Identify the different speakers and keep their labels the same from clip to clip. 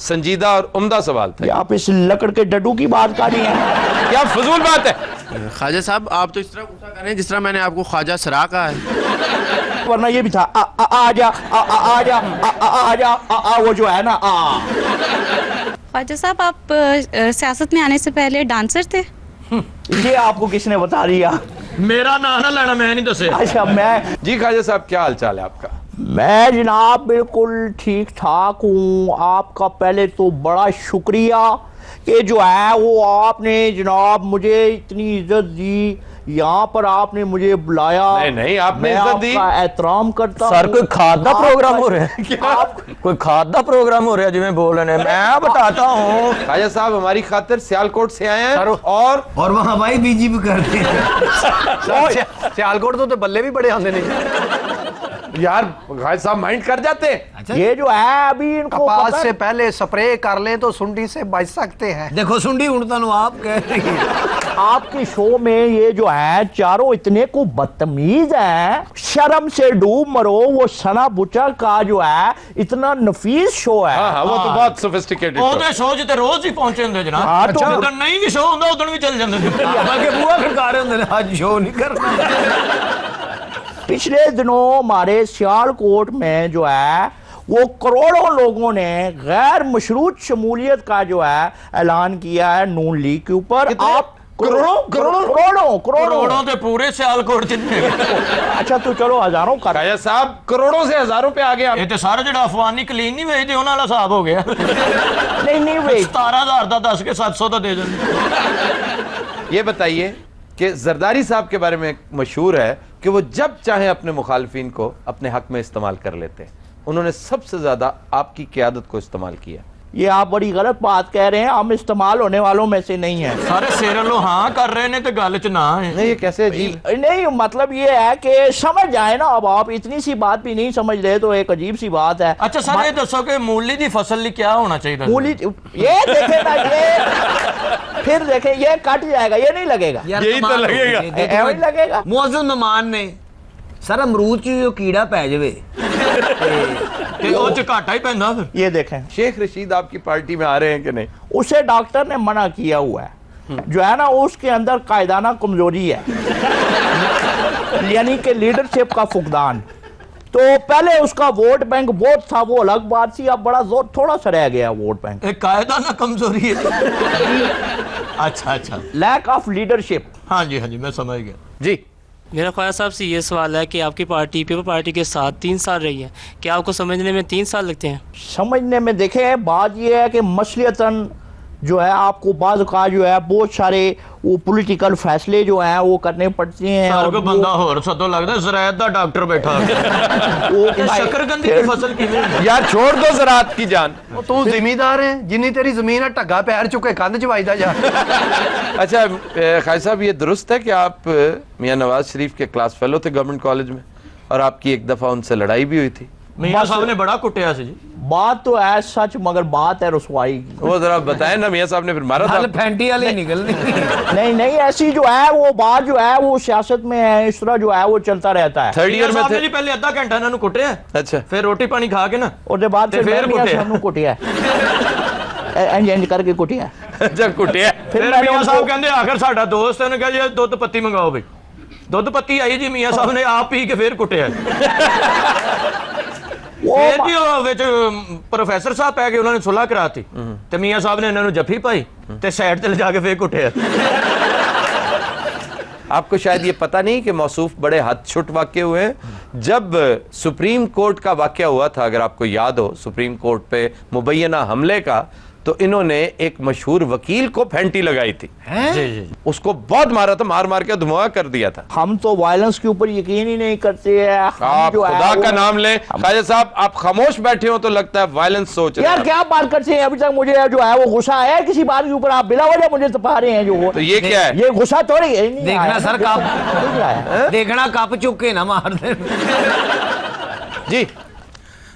Speaker 1: سنجیدہ اور عمدہ سوال تھا.
Speaker 2: آپ اس لکڑ کے ڈڈو کی بات کر رہی ہیں؟
Speaker 1: کیا فضول بات ہے.
Speaker 3: خواجہ صاحب آپ تو اس طرح غصہ کریں جس طرح میں نے آپ کو خواجہ سرا کہا ہے.
Speaker 2: ورنہ یہ بھی تھا آ جا آ جا آ جا وہ جو ہے نا.
Speaker 4: خواجہ صاحب آپ سیاست میں آنے سے پہلے ڈانسر تھے؟
Speaker 2: یہ آپ کو کس نے بتا دیا؟
Speaker 5: میرا نام نہ لینا، میں نہیں دسے.
Speaker 2: اچھا میں
Speaker 1: جی خواجہ صاحب کیا حال چال ہے آپ کا؟
Speaker 2: میں جناب بالکل ٹھیک ٹھاک ہوں. آپ کا پہلے تو بڑا شکریہ کہ جو ہے وہ آپ نے جناب مجھے اتنی عزت دی، یہاں پر آپ نے مجھے بلایا.
Speaker 1: نہیں آپ نے
Speaker 2: میں
Speaker 1: عزت
Speaker 2: آپ
Speaker 1: دی.
Speaker 2: کا احترام کرتا ہوں.
Speaker 5: سر کوئی کھاد دا پروگرام ہو رہا ہے، کوئی کھاد دا پروگرام ہو رہا ہے جی میں بول رہے ہیں. میں بتاتا ہوں
Speaker 1: خواجہ صاحب ہماری خاطر سیالکوٹ سے آئے ہیں اور
Speaker 5: وہاں بھائی بی جی پی کرتے ہیں. سیالکوٹ تو بلے بھی بڑے آندے نہیں
Speaker 1: یار خواجہ صاحب مائنڈ کر جاتے ہیں.
Speaker 2: یہ جو ہے ابھی ان کو
Speaker 6: کپاس
Speaker 2: پتہ
Speaker 6: سے پہلے سپرے کر لیں تو سنڈی سے بچ سکتے ہیں.
Speaker 5: دیکھو سنڈی اڑتا نو آپ کہہ رہی ہیں.
Speaker 2: آپ کے شو میں یہ جو ہے چاروں اتنے کو بدتمیز ہیں. شرم سے ڈوب مرو وہ سنا بچا کا جو ہے اتنا نفیس شو ہے.
Speaker 1: ہاں وہ تو بہت سوفسٹیکیٹڈ
Speaker 5: وہ تو شو جتے روز ہی پہنچے ہوندے جناب.
Speaker 2: ہاں تو
Speaker 5: جدن نہیں بھی شو ہوندا ادن بھی چل جاندے باقی بوا کھڑکا رہے ہوندے نے آج شو نہیں کرنا.
Speaker 2: پچھلے دنوں ہمارے سیالکوٹ میں جو ہے وہ کروڑوں لوگوں نے غیر مشروط شمولیت کا جو ہے اعلان کیا ہے نون لیگ کے اوپر. آپ
Speaker 5: کروڑوں تے پورے سیالکوٹ جتنے.
Speaker 2: اچھا تو چلو ہزاروں کا.
Speaker 1: خواجہ صاحب کروڑوں سے ہزاروں پہ آگے آپ.
Speaker 5: یہ تے سارا جڑا افغانی کلین نہیں ویچدے انہاں والا حساب ہو گیا.
Speaker 2: نہیں ویٹ
Speaker 5: 17,000 دا 10 کے 700 دا دے دیں.
Speaker 1: یہ بتائیے کہ زرداری صاحب کے بارے میں مشہور ہے کہ وہ جب چاہیں اپنے مخالفین کو اپنے حق میں استعمال کر لیتے ہیں. انہوں نے سب سے زیادہ آپ کی قیادت کو استعمال کیا.
Speaker 2: یہ آپ بڑی غلط بات کہہ رہے ہیں. ہم استعمال ہونے والوں میں سے نہیں ہیں.
Speaker 5: سارے سیرلو ہاں کر رہے نے تے گل چ نہ ہے.
Speaker 1: نہیں یہ کیسے عجیب.
Speaker 2: نہیں مطلب یہ ہے کہ سمجھ جائیں نا. اب آپ اتنی سی بات بھی نہیں سمجھ رہے تو ایک عجیب سی بات ہے.
Speaker 5: اچھا سر یہ دسو کہ مولی دی فصل لی کیا ہونا چاہیے؟
Speaker 2: مولی یہ دیکھیں نا یہ پھر دیکھیں یہ کٹ جائے گا یہ نہیں لگے گا.
Speaker 1: یہی تو لگے گا.
Speaker 2: ایویں ہی لگے گا.
Speaker 5: معزز مہمان نے سر امرود چ جو کیڑا پی جائے تے او چ گھاٹا ہی پیندا. پھر
Speaker 2: یہ دیکھیں
Speaker 1: شیخ رشید آپ کی پارٹی میں آ رہے ہیں کہ نہیں؟
Speaker 2: اسے ڈاکٹر نے منع کیا ہوا ہے. جو ہے نا اس کے اندر قائدانہ کمزوری ہے یعنی کہ لیڈرشپ کا فقدان. تو پہلے اس کا ووٹ بینک بہت تھا وہ الگ بات تھی. اب بڑا زور تھوڑا سا رہ گیا ووٹ بینک.
Speaker 5: ایک قائدانہ کمزوری ہے. اچھا
Speaker 2: لیک آف لیڈرشپ.
Speaker 5: ہاں جی میں سمجھ گیا.
Speaker 1: جی
Speaker 7: میرا خواجہ صاحب سے یہ سوال ہے کہ آپ کی پارٹی پیپل پارٹی کے ساتھ 3 سال رہی ہے، کیا آپ کو سمجھنے میں 3 سال لگتے ہیں؟
Speaker 2: سمجھنے میں دیکھیں بات یہ ہے کہ مصلیتاً جو ہے آپ کو بعض اوقات جو ہے بہت سارے وہ پولیٹیکل فیصلے جو ہیں وہ کرنے پڑتے ہیں.
Speaker 5: سر کو بندہ ہور سدو لگتا ہے زراعت دا ڈاکٹر بیٹھا شکرگندی کی فصل کیویں.
Speaker 1: یار چھوڑ دو زراعت کی جان.
Speaker 6: تو زمیندار ہے جنی تیری زمین ہے ٹگا پیر چکے کندھ چ وجدا جا.
Speaker 1: اچھا خواجہ صاحب یہ درست ہے کہ آپ میاں نواز شریف کے کلاس فیلو تھے گورنمنٹ کالج میں اور آپ کی ایک دفعہ ان سے لڑائی بھی ہوئی تھی؟
Speaker 5: میاں صاحب نے بڑا کٹیا سی جی.
Speaker 2: بات تو ہے سچ مگر بات ہے رسوائی کی.
Speaker 1: وہ ذرا بتائیں نا میاں صاحب نے پھر مارا تھا.
Speaker 5: پھینٹی والی نکلنی.
Speaker 2: نہیں ایسی جو ہے وہ بات جو ہے وہ سیاست میں ہے اس طرح جو ہے وہ چلتا رہتا ہے.
Speaker 1: تھرڈ ایئر میں تھے
Speaker 5: جی پہلے آدھا گھنٹہ انہوں نے کٹیا.
Speaker 1: اچھا
Speaker 5: پھر روٹی پانی کھا کے نا
Speaker 2: اور دے بعد پھر میاں صاحب نے کٹیا انج کر کے کٹیا.
Speaker 1: جب کٹیا
Speaker 5: پھر میاں صاحب کہندے آخر ساڈا دوست ہے انہوں نے کہا جی دودھ پتی منگاؤ بھائی. دودھ پتی آئی جی میاں صاحب نے آپ پی کے پھر کٹیا. پروفیسر صاحب پہ کے انہوں نے صلح کراتی تو میاں صاحب نے انہوں نے جفی پائی تے سائڈ تے لے جا کے پھر کٹیا.
Speaker 1: آپ کو شاید یہ پتہ نہیں کہ موصوف بڑے حد چھٹ واقع ہوئے ہیں. جب سپریم کورٹ کا واقعہ ہوا تھا اگر آپ کو یاد ہو سپریم کورٹ پہ مبینہ حملے کا تو انہوں نے ایک مشہور وکیل کو پھینٹی لگائی تھی.
Speaker 5: جی
Speaker 1: اس کو بہت مارا تھا مار کے دھواں کر دیا تھا.
Speaker 2: ہم تو وائلنس کے اوپر یقین ہی نہیں کرتے ہیں.
Speaker 1: آپ خدا کا نام لیں خواجہ صاحب آپ خاموش بیٹھے ہو تو لگتا ہے وائلنس سوچ رہے ہیں.
Speaker 2: یار کیا بات کرتے ہیں ابھی تک مجھے جو ہے وہ غصہ ہے کسی بات کے اوپر. آپ بلا وجہ مجھے تپا رہے ہیں جو
Speaker 1: تو یہ کیا ہے؟
Speaker 2: یہ غصہ تھوڑی ہے.
Speaker 5: دیکھنا سر کپ دیکھنا کپ چک کے نہ مار دے.
Speaker 1: جی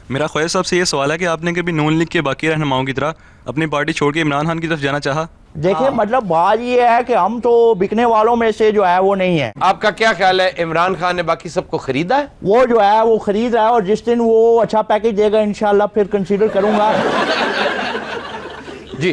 Speaker 8: میرا خواجہ صاحب سے یہ سوال ہے کہ آپ نے کبھی نون لیگ کے باقی رہنماؤں کی طرح اپنی پارٹی چھوڑ کے عمران خان کی طرف جانا چاہا؟
Speaker 2: دیکھیں مطلب بات یہ ہے کہ ہم تو بکنے والوں میں سے جو ہے وہ نہیں ہے.
Speaker 1: آپ کا کیا خیال ہے عمران خان نے باقی سب کو خریدا ہے؟
Speaker 2: وہ جو ہے وہ خرید رہا ہے اور جس دن وہ اچھا پیکج دے گا انشاءاللہ پھر کنسیڈر کروں گا.
Speaker 1: جی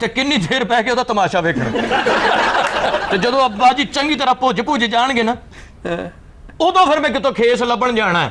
Speaker 5: ਤੇ ਕਿੰਨੀ ਦੇਰ ਪੈ ਕੇ ਉਹਦਾ ਤਮਾਸ਼ਾ ਵੇਖਣਾ ਤੇ ਜਦੋਂ ਅੱਬਾ ਜੀ ਚੰਗੀ ਤਰ੍ਹਾਂ ਭੁੱਜ ਜਾਣਗੇ ਨਾ ਉਦੋਂ ਫਿਰ ਮੈਂ ਕਿਤੋਂ ਖੇਸ ਲੱਭਣ ਜਾਣਾ ਹੈ।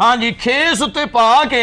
Speaker 5: ਹਾਂ ਜੀ, ਖੇਸ ਉੱਤੇ ਪਾ ਕੇ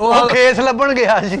Speaker 6: ਉਹ ਖੇਸ ਲੱਭਣ ਗਿਆ ਜੀ।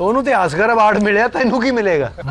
Speaker 6: ਉਹਨੂੰ ਤੇ ਆਸਕਰ ਅਵਾਰਡ ਮਿਲਿਆ, ਤੈਨੂੰ ਕੀ ਮਿਲੇਗਾ।